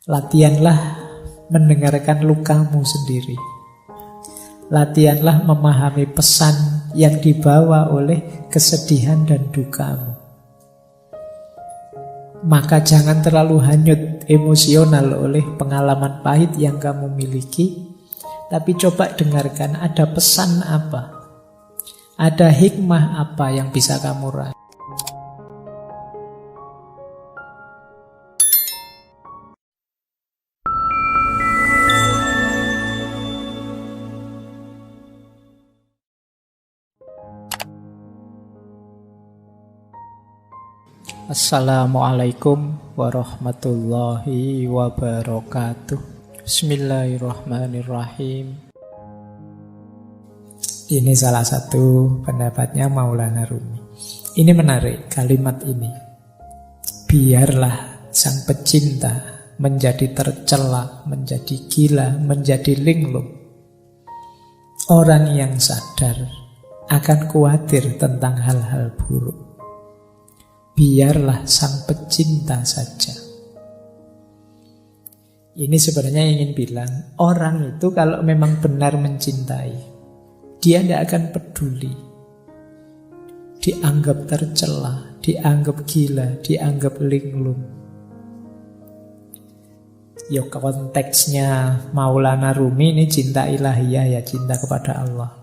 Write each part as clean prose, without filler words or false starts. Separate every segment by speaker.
Speaker 1: Latihanlah mendengarkan lukamu sendiri. Latihanlah memahami pesan yang dibawa oleh kesedihan dan dukamu. Maka jangan terlalu hanyut emosional oleh pengalaman pahit yang kamu miliki, tapi coba dengarkan ada pesan apa, ada hikmah apa yang bisa kamu raih. Assalamualaikum warahmatullahi wabarakatuh. Bismillahirrahmanirrahim. Ini salah satu pendapatnya Maulana Rumi. Ini menarik kalimat ini. Biarlah sang pecinta menjadi tercela, menjadi gila, menjadi linglung. Orang yang sadar akan khawatir tentang hal-hal buruk. Biarlah sang pecinta saja. Ini sebenarnya ingin bilang, orang itu kalau memang benar mencintai, dia tidak akan peduli dianggap tercela, dianggap gila, dianggap linglung. Ya konteksnya Maulana Rumi ini cinta ilahiyah, ya cinta kepada Allah.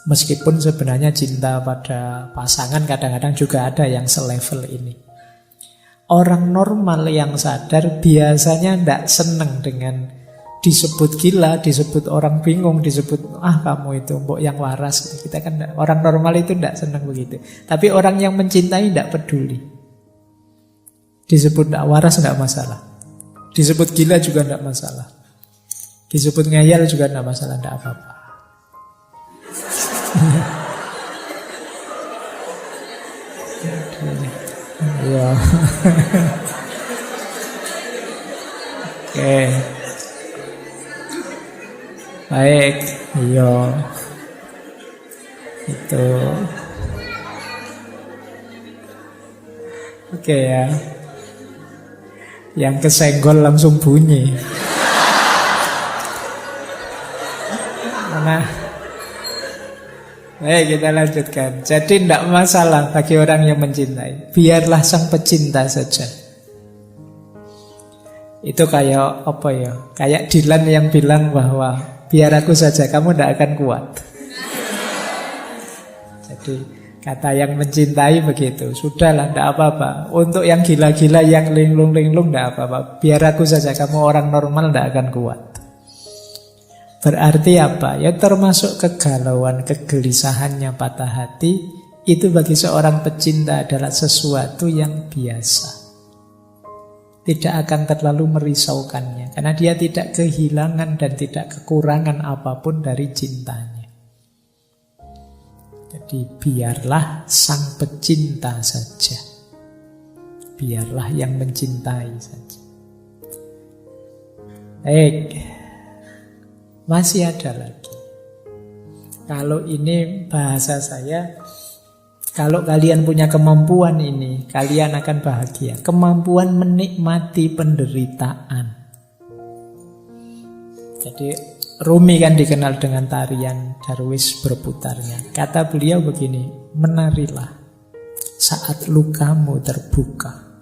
Speaker 1: Meskipun sebenarnya cinta pada pasangan kadang-kadang juga ada yang selevel ini. Orang normal yang sadar biasanya tidak senang dengan disebut gila, disebut orang bingung, disebut kamu itu mbok yang waras. Kita kan orang normal itu tidak senang begitu. Tapi orang yang mencintai tidak peduli. Disebut tidak waras tidak masalah. Disebut gila juga tidak masalah. Disebut ngayal juga tidak masalah, tidak apa-apa. Ya. Oke. Baik, iya. Itu. Oke ya. Yang kesenggol langsung bunyi. Nah, baik, kita lanjutkan. Jadi tidak masalah bagi orang yang mencintai. Biarlah sang pecinta saja. Itu kayak apa ya? Kayak Dylan yang bilang bahwa biar aku saja, kamu tidak akan kuat. Jadi kata yang mencintai begitu. Sudahlah, tidak apa-apa. Untuk yang gila-gila, yang linglung-linglung, tidak apa-apa. Biar aku saja, kamu orang normal tidak akan kuat. Berarti apa? Ya termasuk kegalauan, kegelisahannya, patah hati. Itu bagi seorang pecinta adalah sesuatu yang biasa. Tidak akan terlalu merisaukannya. Karena dia tidak kehilangan dan tidak kekurangan apapun dari cintanya. Jadi biarlah sang pecinta saja. Biarlah yang mencintai saja. Baik. Masih ada lagi. Kalau ini bahasa saya, kalau kalian punya kemampuan ini, kalian akan bahagia. Kemampuan menikmati penderitaan. Jadi Rumi kan dikenal dengan tarian Darwis berputarnya. Kata beliau begini, menarilah saat lukamu terbuka.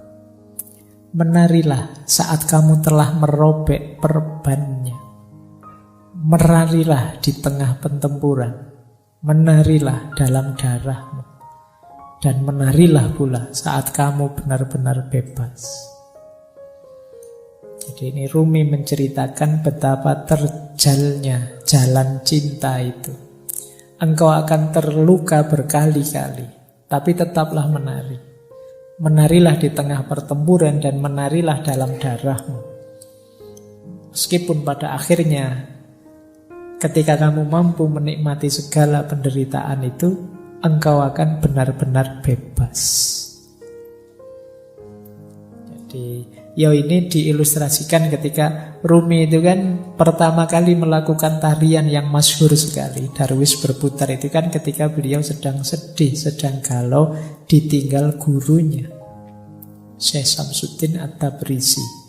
Speaker 1: Menarilah saat kamu telah merobek perbannya. Menarilah di tengah pertempuran, menarilah dalam darahmu, dan menarilah pula saat kamu benar-benar bebas. Jadi ini Rumi menceritakan betapa terjalnya jalan cinta itu. Engkau akan terluka berkali-kali, tapi tetaplah menari. Menarilah di tengah pertempuran dan menarilah dalam darahmu. Meskipun pada akhirnya ketika kamu mampu menikmati segala penderitaan itu, engkau akan benar-benar bebas. Jadi, ini diilustrasikan ketika Rumi itu kan pertama kali melakukan tarian yang masyhur sekali. Darwis berputar itu kan ketika beliau sedang sedih, sedang galau, ditinggal gurunya, Syekh Samsuddin At-Tabrisi.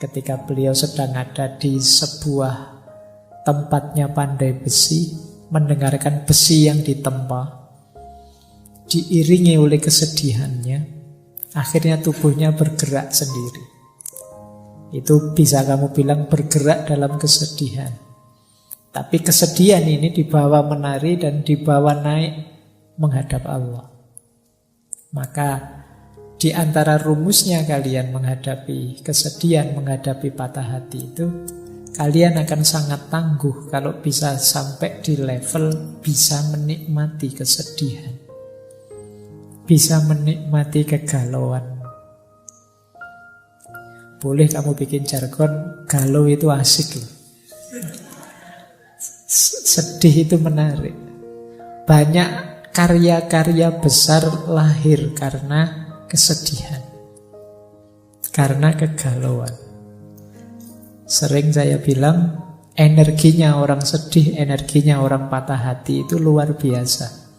Speaker 1: ketika beliau sedang ada di sebuah tempatnya pandai besi, mendengarkan besi yang ditempa, diiringi oleh kesedihannya, akhirnya tubuhnya bergerak sendiri. Itu bisa kamu bilang bergerak dalam kesedihan. Tapi kesedihan ini dibawa menari dan dibawa naik menghadap Allah. Maka di antara rumusnya kalian menghadapi kesedihan, menghadapi patah hati itu, kalian akan sangat tangguh kalau bisa sampai di level bisa menikmati kesedihan, bisa menikmati kegalauan. Boleh kamu bikin jargon, galau itu asik loh. Sedih itu menarik. Banyak karya-karya besar lahir karena kesedihan, karena kegalauan. Sering saya bilang, energinya orang sedih, energinya orang patah hati itu luar biasa.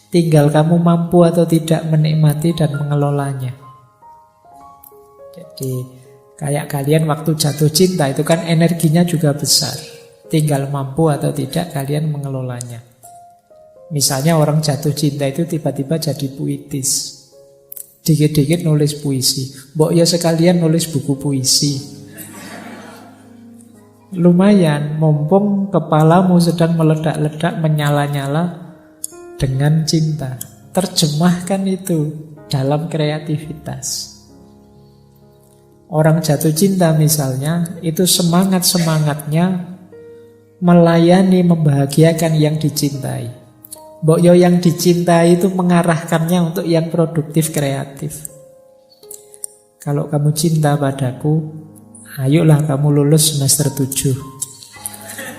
Speaker 1: Tinggal kamu mampu atau tidak menikmati dan mengelolanya. Jadi kayak kalian waktu jatuh cinta itu kan energinya juga besar. Tinggal mampu atau tidak kalian mengelolanya. Misalnya orang jatuh cinta itu tiba-tiba jadi puitis, dikit-dikit nulis puisi. Mbok ya sekalian nulis buku puisi. Lumayan, mumpung kepalamu sedang meledak-ledak, menyala-nyala dengan cinta. Terjemahkan itu dalam kreativitas. Orang jatuh cinta misalnya, itu semangat-semangatnya melayani, membahagiakan yang dicintai. Mbok yo yang dicintai itu mengarahkannya untuk yang produktif, kreatif. Kalau kamu cinta padaku, ayolah kamu lulus semester 7.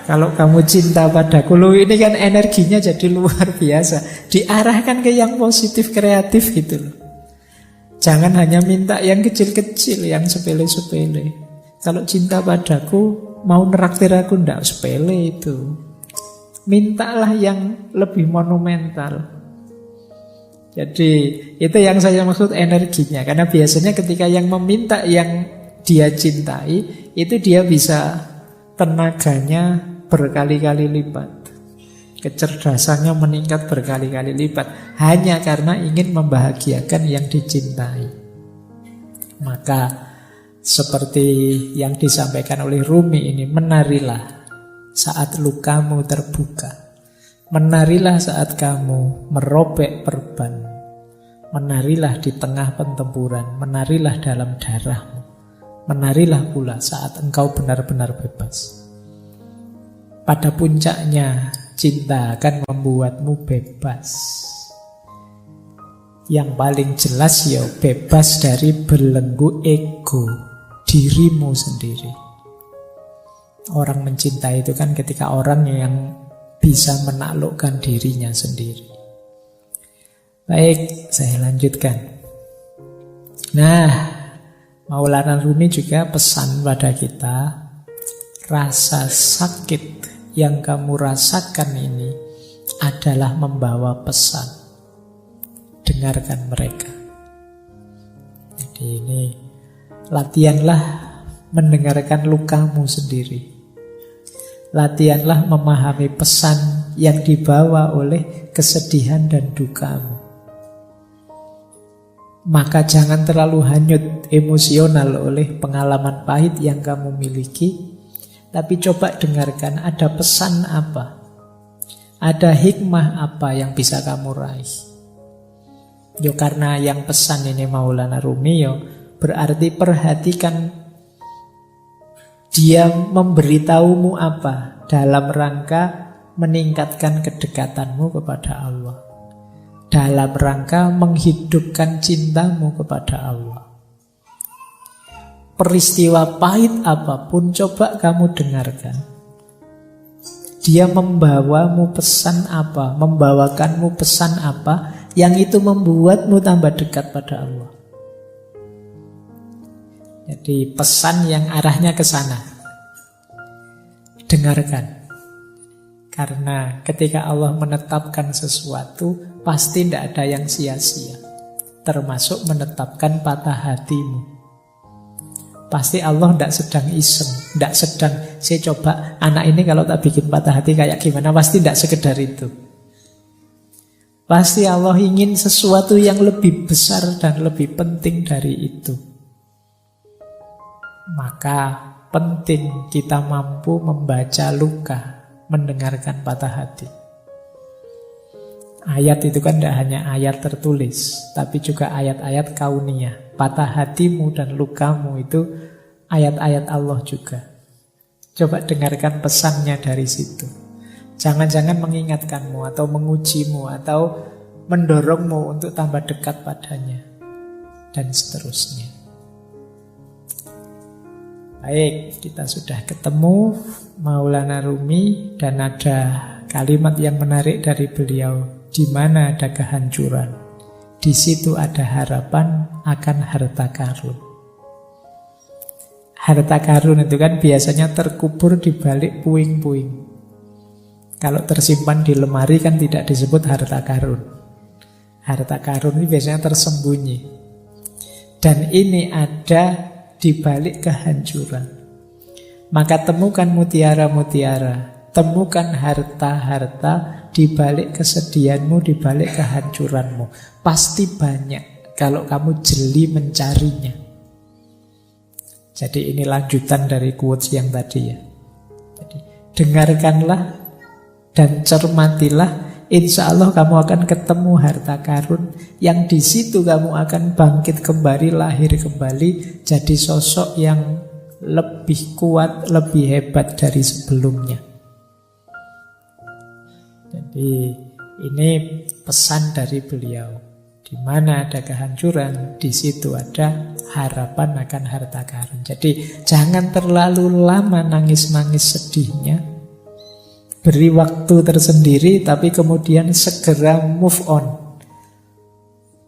Speaker 1: Kalau kamu cinta padaku, loh ini kan energinya jadi luar biasa. Diarahkan ke yang positif, kreatif gitu loh. Jangan hanya minta yang kecil-kecil, yang sepele-sepele. Kalau cinta padaku, mau neraktir aku, ndak sepele itu. Mintalah yang lebih monumental. Jadi itu yang saya maksud energinya. Karena biasanya ketika yang meminta yang dia cintai, itu dia bisa tenaganya berkali-kali lipat, kecerdasannya meningkat berkali-kali lipat, hanya karena ingin membahagiakan yang dicintai. Maka seperti yang disampaikan oleh Rumi ini, menarilah saat lukamu terbuka. Menarilah saat kamu merobek perban. Menarilah di tengah pertempuran. Menarilah dalam darahmu. Menarilah pula saat engkau benar-benar bebas. Pada puncaknya, cinta akan membuatmu bebas. Yang paling jelas ya bebas dari belenggu ego dirimu sendiri. Orang mencintai itu kan ketika orang yang bisa menaklukkan dirinya sendiri. Baik, saya lanjutkan. Nah, Maulana Rumi juga pesan pada kita, rasa sakit yang kamu rasakan ini adalah membawa pesan. Dengarkan mereka. Jadi ini latihanlah mendengarkan lukamu sendiri. Latihanlah memahami pesan yang dibawa oleh kesedihan dan dukamu. Maka jangan terlalu hanyut emosional oleh pengalaman pahit yang kamu miliki, tapi coba dengarkan ada pesan apa, ada hikmah apa yang bisa kamu raih. Yo karena yang pesan ini Maulana Rumi, yo berarti perhatikan dia memberitahumu apa dalam rangka meningkatkan kedekatanmu kepada Allah, dalam rangka menghidupkan cintamu kepada Allah. Peristiwa pahit apapun coba kamu dengarkan. Dia membawamu pesan apa, membawakanmu pesan apa yang itu membuatmu tambah dekat pada Allah. Jadi pesan yang arahnya ke sana. Dengarkan. Karena ketika Allah menetapkan sesuatu, pasti tidak ada yang sia-sia. Termasuk menetapkan patah hatimu. Pasti Allah tidak sedang iseng, tidak sedang saya coba anak ini kalau tak bikin patah hati kayak gimana. Pasti tidak sekedar itu. Pasti Allah ingin sesuatu yang lebih besar dan lebih penting dari itu. Maka penting kita mampu membaca luka, mendengarkan patah hati. Ayat itu kan tidak hanya ayat tertulis, tapi juga ayat-ayat kauniyah. Patah hatimu dan lukamu itu ayat-ayat Allah juga. Coba dengarkan pesannya dari situ. Jangan-jangan mengingatkanmu atau mengujimu atau mendorongmu untuk tambah dekat padanya. Dan seterusnya. Baik, kita sudah ketemu Maulana Rumi dan ada kalimat yang menarik dari beliau. Di mana ada kehancuran, di situ ada harapan akan harta karun. Harta karun itu kan biasanya terkubur di balik puing-puing. Kalau tersimpan di lemari kan tidak disebut harta karun. Harta karun ini biasanya tersembunyi. Dan ini ada di balik kehancuran. Maka temukan mutiara-mutiara, temukan harta-harta di balik kesedihanmu, di balik kehancuranmu. Pasti banyak kalau kamu jeli mencarinya. Jadi ini lanjutan dari quotes yang tadi ya. Jadi, dengarkanlah dan cermatilah. Insya Allah kamu akan ketemu harta karun yang di situ kamu akan bangkit kembali, lahir kembali, jadi sosok yang lebih kuat, lebih hebat dari sebelumnya. Jadi ini pesan dari beliau. Di mana ada kehancuran, di situ ada harapan akan harta karun. Jadi jangan terlalu lama nangis-nangis sedihnya. Beri waktu tersendiri, tapi kemudian segera move on.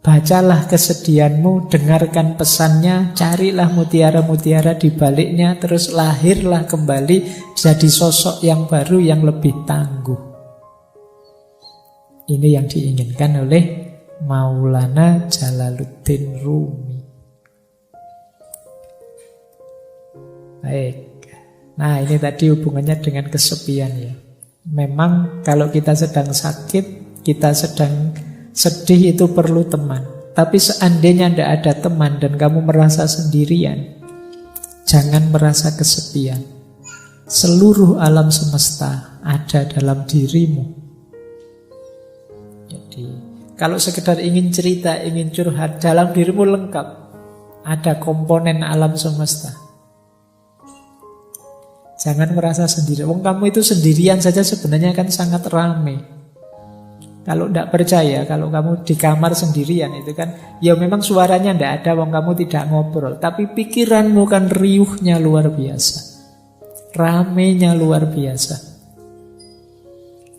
Speaker 1: Bacalah kesedihanmu, dengarkan pesannya, carilah mutiara-mutiara di baliknya, terus lahirlah kembali jadi sosok yang baru yang lebih tangguh. Ini yang diinginkan oleh Maulana Jalaluddin Rumi. Baik. Nah, ini tadi hubungannya dengan kesepian ya. Memang kalau kita sedang sakit, kita sedang sedih itu perlu teman. Tapi seandainya tidak ada teman dan kamu merasa sendirian, jangan merasa kesepian. Seluruh alam semesta ada dalam dirimu. Jadi, kalau sekedar ingin cerita, ingin curhat, dalam dirimu lengkap. Ada komponen alam semesta. Jangan merasa sendiri. Wong kamu itu sendirian saja sebenarnya kan sangat ramai. Kalau tidak percaya, kalau kamu di kamar sendirian itu kan, ya memang suaranya tidak ada, wong kamu tidak ngobrol. Tapi pikiranmu kan riuhnya luar biasa. Ramainya luar biasa.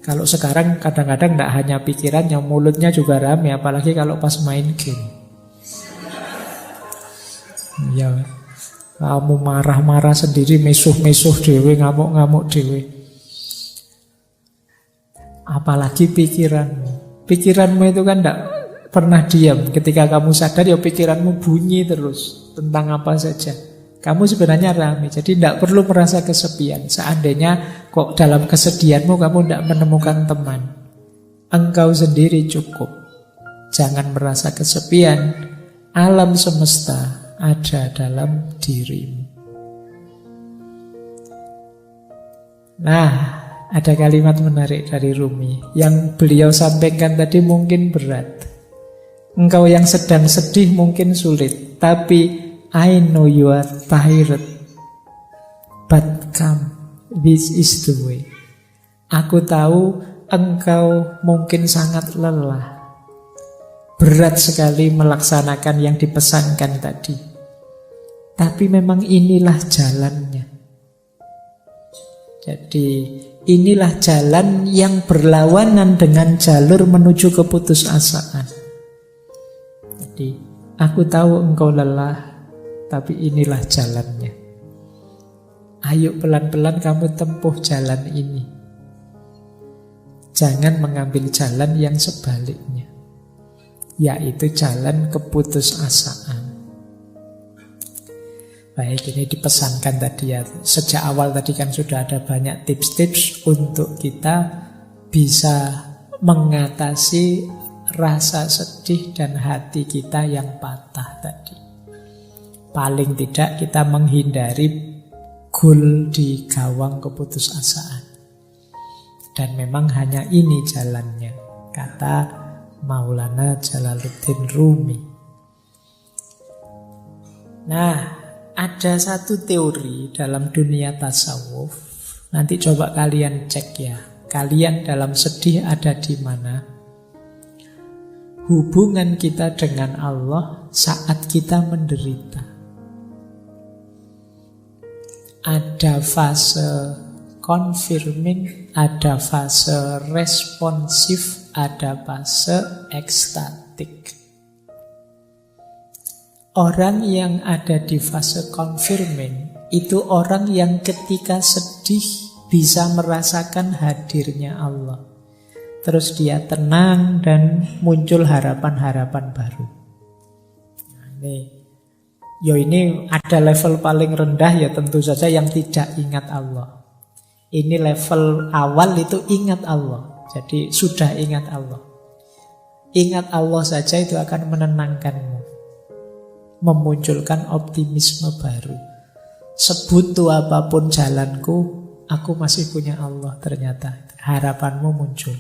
Speaker 1: Kalau sekarang kadang-kadang tidak hanya pikirannya, mulutnya juga rame, apalagi kalau pas main game. Ya, kamu marah-marah sendiri, mesuh-mesuh dewe, ngamuk-ngamuk dewe. Apalagi pikiranmu. Pikiranmu itu kan tidak pernah diam. Ketika kamu sadar, ya pikiranmu bunyi terus tentang apa saja. Kamu sebenarnya ramai, jadi tidak perlu merasa kesepian. Seandainya kok dalam kesedihanmu kamu tidak menemukan teman, engkau sendiri cukup. Jangan merasa kesepian. Alam semesta ada dalam dirimu. Nah, ada kalimat menarik dari Rumi yang beliau sampaikan tadi mungkin berat. Engkau yang sedang sedih mungkin sulit, tapi I know you are tired, but come, this is the way. Aku tahu engkau mungkin sangat lelah, berat sekali melaksanakan yang dipesankan tadi. Tapi memang inilah jalannya. Jadi inilah jalan yang berlawanan dengan jalur menuju keputusasaan. Jadi aku tahu engkau lelah, tapi inilah jalannya. Ayo pelan-pelan kamu tempuh jalan ini. Jangan mengambil jalan yang sebaliknya, yaitu jalan keputusasaan. Baik, ini dipesankan tadi ya. Sejak awal tadi kan sudah ada banyak tips-tips untuk kita bisa mengatasi rasa sedih dan hati kita yang patah tadi. Paling tidak kita menghindari gol di gawang keputusasaan. Dan memang hanya ini jalannya, kata Maulana Jalaluddin Rumi. Nah, ada satu teori dalam dunia tasawuf. Nanti coba kalian cek ya. Kalian dalam sedih ada di mana? Hubungan kita dengan Allah saat kita menderita. Ada fase confirming, ada fase responsif, ada fase ekstatik. Orang yang ada di fase confirming itu orang yang ketika sedih bisa merasakan hadirnya Allah. Terus dia tenang dan muncul harapan-harapan baru. Nah, ini ada level paling rendah ya tentu saja yang tidak ingat Allah. Ini level awal itu ingat Allah. Jadi sudah ingat Allah. Ingat Allah saja itu akan menenangkanmu, memunculkan optimisme baru. Sebutuh apapun jalanku, aku masih punya Allah ternyata. Harapanmu muncul.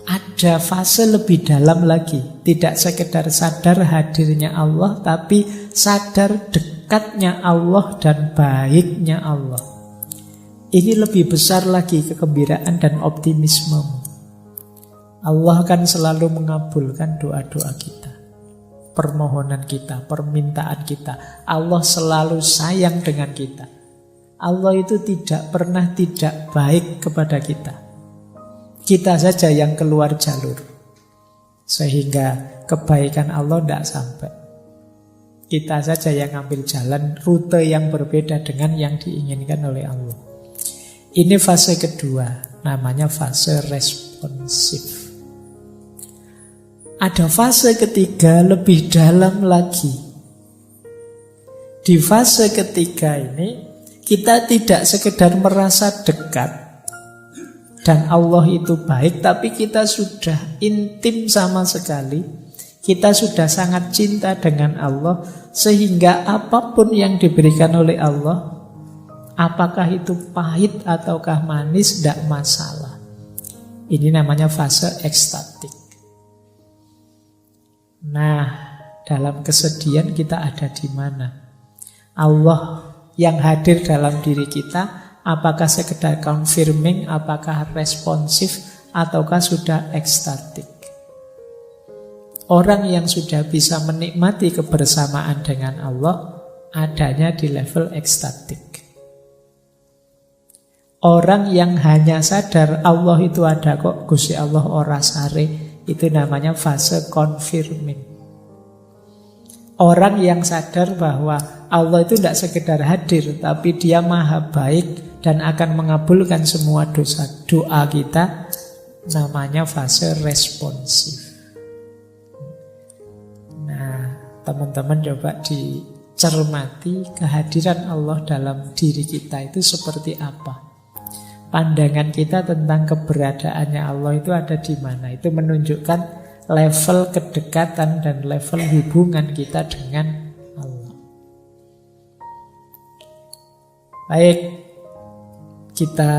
Speaker 1: Ada fase lebih dalam lagi. Tidak sekedar sadar hadirnya Allah, tapi sadar dekatnya Allah dan baiknya Allah. Ini lebih besar lagi kegembiraan dan optimisme. Allah akan selalu mengabulkan doa-doa kita, permohonan kita, permintaan kita. Allah selalu sayang dengan kita. Allah itu tidak pernah tidak baik kepada kita. Kita saja yang keluar jalur, sehingga kebaikan Allah tidak sampai. Kita saja yang ambil jalan rute yang berbeda dengan yang diinginkan oleh Allah. Ini fase kedua, namanya fase responsif. Ada fase ketiga lebih dalam lagi. Di fase ketiga ini kita tidak sekedar merasa dekat dan Allah itu baik, tapi kita sudah intim sama sekali. Kita sudah sangat cinta dengan Allah, sehingga apapun yang diberikan oleh Allah, apakah itu pahit ataukah manis, tidak masalah. Ini namanya fase ekstatik. Nah, dalam kesedihan kita ada di mana? Allah yang hadir dalam diri kita, apakah sekedar confirming, apakah responsif, ataukah sudah ekstatik? Orang yang sudah bisa menikmati kebersamaan dengan Allah adanya di level ekstatik. Orang yang hanya sadar Allah itu ada kok, Gusti Allah ora sare, itu namanya fase confirming. Orang yang sadar bahwa Allah itu tidak sekedar hadir, tapi dia maha baik dan akan mengabulkan semua doa kita, namanya fase responsif. Nah, teman-teman coba dicermati kehadiran Allah dalam diri kita itu seperti apa. Pandangan kita tentang keberadaannya Allah itu ada di mana. Itu menunjukkan level kedekatan dan level hubungan kita dengan Allah. Baik, kita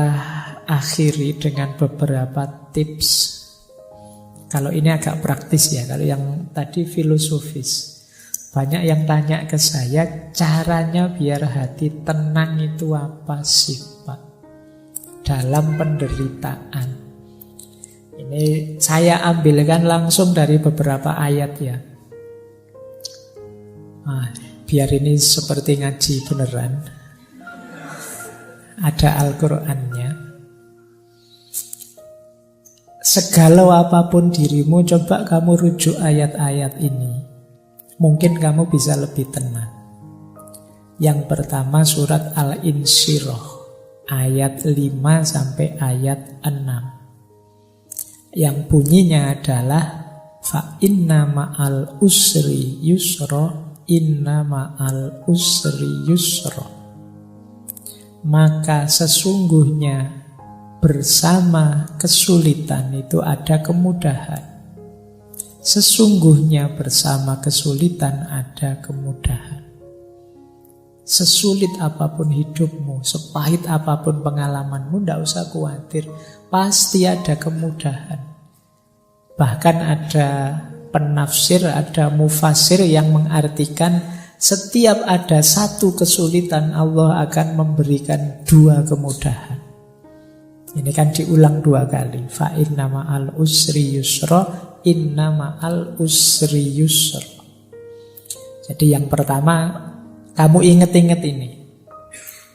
Speaker 1: akhiri dengan beberapa tips. Kalau ini agak praktis ya, kalau yang tadi filosofis. Banyak yang tanya ke saya, caranya biar hati tenang itu apa sih, Pak? Dalam penderitaan. Ini saya ambilkan langsung dari beberapa ayat ya. Nah, biar ini seperti ngaji beneran. Ada Al-Qur'annya. Segala apapun dirimu, coba kamu rujuk ayat-ayat ini. Mungkin kamu bisa lebih tenang. Yang pertama surat Al-Insyirah, ayat 5 sampai ayat 6. Yang bunyinya adalah fa inna ma'al usri yusra, inna ma'al usri yusra. Maka sesungguhnya bersama kesulitan itu ada kemudahan. Sesungguhnya bersama kesulitan ada kemudahan. Sesulit apapun hidupmu, sepahit apapun pengalamanmu, tidak usah khawatir. Pasti ada kemudahan. Bahkan ada penafsir, ada mufasir yang mengartikan setiap ada satu kesulitan, Allah akan memberikan dua kemudahan. Ini kan diulang dua kali. Fa inna ma'al usri yusra, inna ma'al usri yusra. Jadi yang pertama, kamu ingat-ingat ini.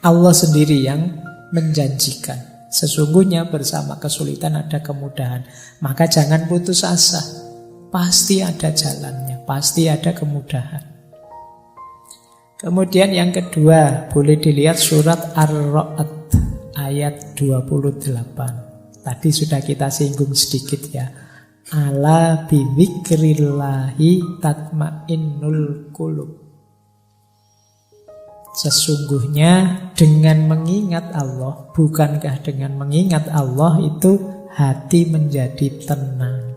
Speaker 1: Allah sendiri yang menjanjikan. Sesungguhnya bersama kesulitan ada kemudahan. Maka jangan putus asa. Pasti ada jalannya, pasti ada kemudahan. Kemudian yang kedua, boleh dilihat surat Ar-Ra'd ayat 28. Tadi sudah kita singgung sedikit ya. Ala bidzikrillahi tatmainnul qulub. Sesungguhnya dengan mengingat Allah, bukankah dengan mengingat Allah itu hati menjadi tenang.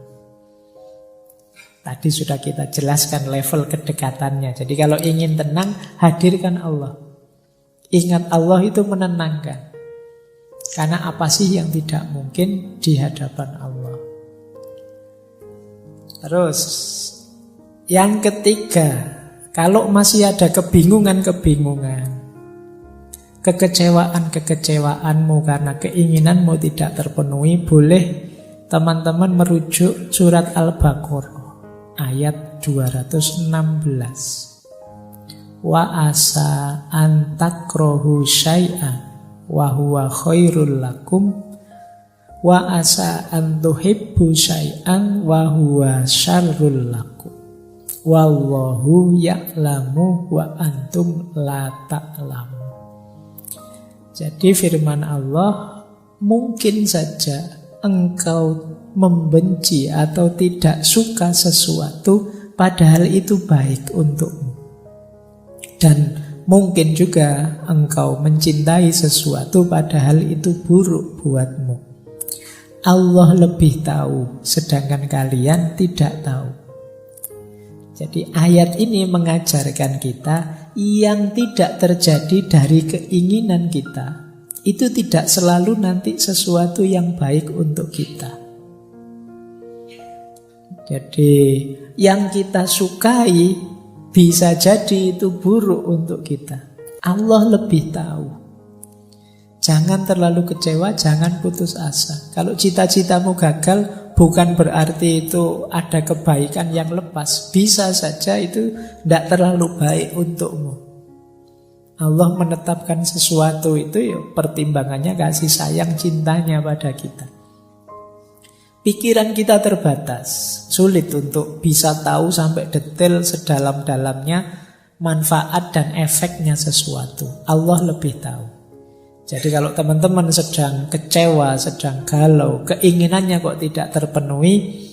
Speaker 1: Tadi sudah kita jelaskan level kedekatannya. Jadi kalau ingin tenang, hadirkan Allah. Ingat Allah itu menenangkan. Karena apa sih yang tidak mungkin di hadapan Allah. Terus yang ketiga, kalau masih ada kebingungan-kebingungan, kekecewaan-kekecewaanmu karena keinginanmu tidak terpenuhi, boleh teman-teman merujuk surat Al-Baqarah ayat 216. Wa asa an takrahu syai'an wa huwa khairul lakum wa asa an tuhibbu syai'an wa huwa syarrul lakum wallahu ya'lamu wa antum la ta'lamun. Jadi firman Allah, mungkin saja engkau membenci atau tidak suka sesuatu padahal itu baik untukmu. Dan mungkin juga engkau mencintai sesuatu padahal itu buruk buatmu. Allah lebih tahu, sedangkan kalian tidak tahu. Jadi ayat ini mengajarkan kita yang tidak terjadi dari keinginan kita itu tidak selalu nanti sesuatu yang baik untuk kita. Jadi yang kita sukai bisa jadi itu buruk untuk kita. Allah lebih tahu. Jangan terlalu kecewa, jangan putus asa. Kalau cita-citamu gagal, bukan berarti itu ada kebaikan yang lepas. Bisa saja itu tidak terlalu baik untukmu. Allah menetapkan sesuatu itu ya pertimbangannya kasih sayang cintanya pada kita. Pikiran kita terbatas, sulit untuk bisa tahu sampai detail sedalam-dalamnya manfaat dan efeknya sesuatu. Allah lebih tahu. Jadi kalau teman-teman sedang kecewa, sedang galau, keinginannya kok tidak terpenuhi,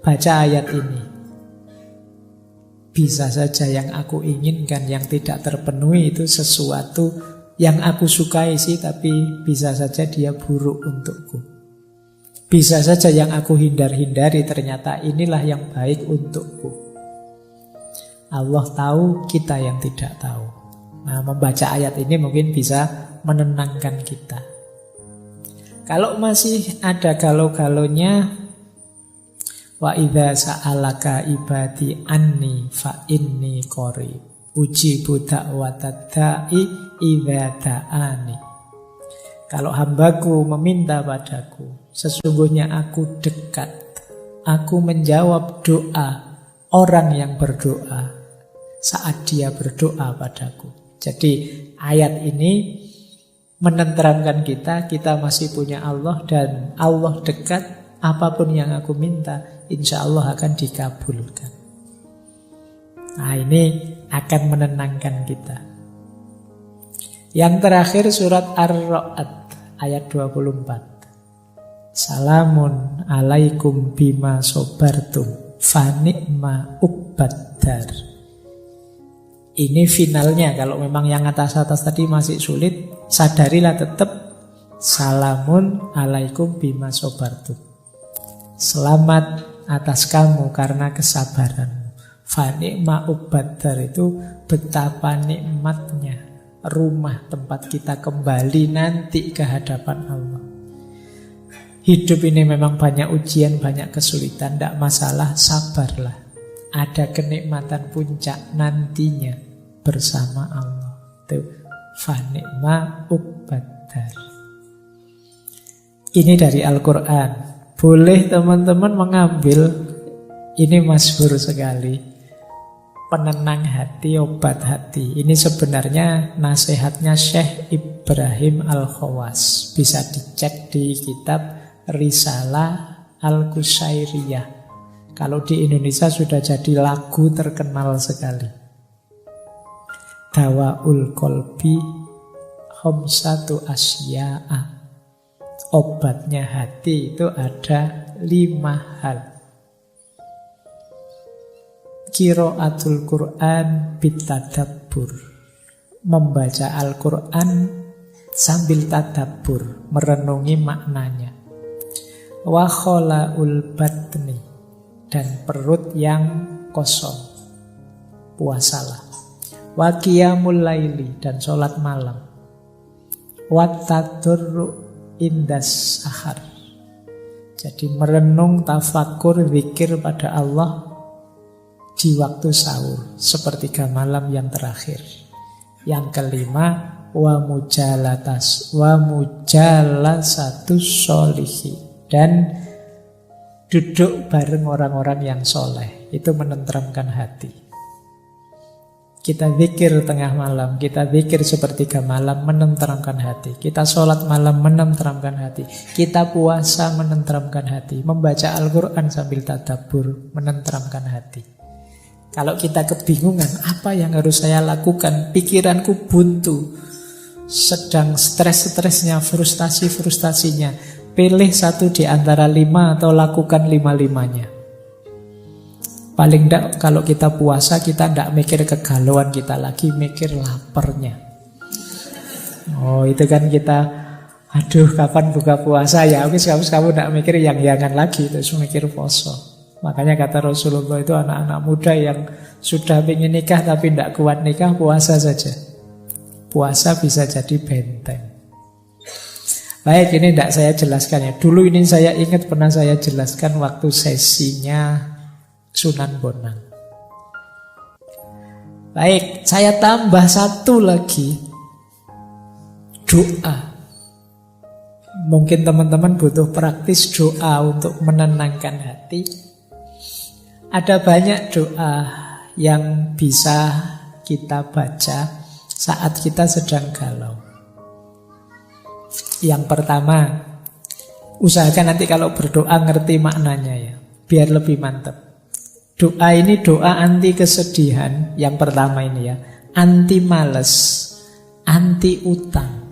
Speaker 1: baca ayat ini. Bisa saja yang aku inginkan, yang tidak terpenuhi itu sesuatu yang aku sukai sih, tapi bisa saja dia buruk untukku. Bisa saja yang aku hindar-hindari ternyata inilah yang baik untukku. Allah tahu, kita yang tidak tahu. Nah, membaca ayat ini mungkin bisa menenangkan kita. Kalau masih ada galau-galaunya, wa idza sa'alaka ibadi anni fa inni qarib ujibu da'watad da'i idza da'ani. Kalau hambaku meminta padaku, sesungguhnya aku dekat. Aku menjawab doa orang yang berdoa saat dia berdoa padaku. Jadi ayat ini menenteramkan kita masih punya Allah dan Allah dekat. Apapun yang aku minta, insya Allah akan dikabulkan. Nah, ini akan menenangkan kita. Yang terakhir surat Ar-Ra'd ayat 24. Salamun alaikum bima sobartum fa ni'ma uqbaddar. Ini finalnya. Kalau memang yang atas-atas tadi masih sulit, sadarilah tetap salamun alaikum bima sobartum. Selamat atas kamu karena kesabaranmu. Fa ni'ma ubaddar itu betapa nikmatnya rumah tempat kita kembali nanti ke hadapan Allah. Hidup ini memang banyak ujian, banyak kesulitan, tidak masalah, sabarlah. Ada kenikmatan puncak nantinya bersama Allah. Itu fa ni'ma ubaddar. Ini dari Al-Quran. Boleh teman-teman mengambil, ini masyhur sekali, penenang hati, obat hati. Ini sebenarnya nasihatnya Syekh Ibrahim Al-Khawas. Bisa dicek di kitab Risalah Al-Qusairiyah. Kalau di Indonesia sudah jadi lagu terkenal sekali. Dawaul Qalbi Khamsatu Asya'a. Obatnya hati itu ada 5 hal. Qiraatul Quran bitadabbur. Membaca Al-Quran sambil tadabbur, merenungi maknanya. Wa khola'ul batni, dan perut yang kosong, puasalah. Wa qiyamul laili, dan sholat malam. Wa tadurru indas sahar, jadi merenung, tafakur, zikir pada Allah di waktu sahur, sepertiga malam yang terakhir. Yang kelima, wa mujalasatus sholihi, dan duduk bareng orang-orang yang soleh. Itu menenteramkan hati. Kita zikir tengah malam, kita zikir sepertiga malam, menenteramkan hati. Kita sholat malam, menenteramkan hati. Kita puasa, menenteramkan hati. Membaca Al-Quran sambil tadabbur, menenteramkan hati. Kalau kita kebingungan, apa yang harus saya lakukan? Pikiranku buntu, sedang stres-stresnya, frustasi-frustasinya. Pilih satu di antara 5 atau lakukan 5-5-nya. Paling tidak kalau kita puasa, kita tidak mikir kegalauan kita lagi, mikir laparnya. Oh, itu kan kita, aduh kapan buka puasa ya, kamu tidak mikir yang-yangan lagi, terus mikir poso. Makanya kata Rasulullah itu anak-anak muda yang sudah ingin nikah tapi tidak kuat nikah, puasa saja. Puasa bisa jadi benteng. Baik, ini tidak saya jelaskan ya. Dulu ini saya ingat pernah saya jelaskan waktu sesinya Sunan Bonang. Baik, saya tambah satu lagi, doa. Mungkin teman-teman butuh praktis doa untuk menenangkan hati. Ada banyak doa yang bisa kita baca saat kita sedang galau. Yang pertama, usahakan nanti kalau berdoa ngerti maknanya ya, biar lebih mantap. Doa ini doa anti kesedihan. Yang pertama ini ya, anti males, anti utang.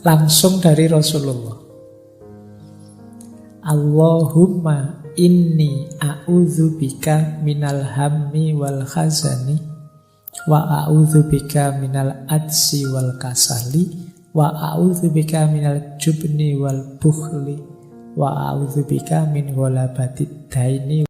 Speaker 1: Langsung dari Rasulullah. Allahumma inni a'udzubika minal hammi wal khazani wa a'udzubika minal ajzi wal kasali wa a'udzubika minal jubni wal bukhli wa a'udzubika min ghalabatid daini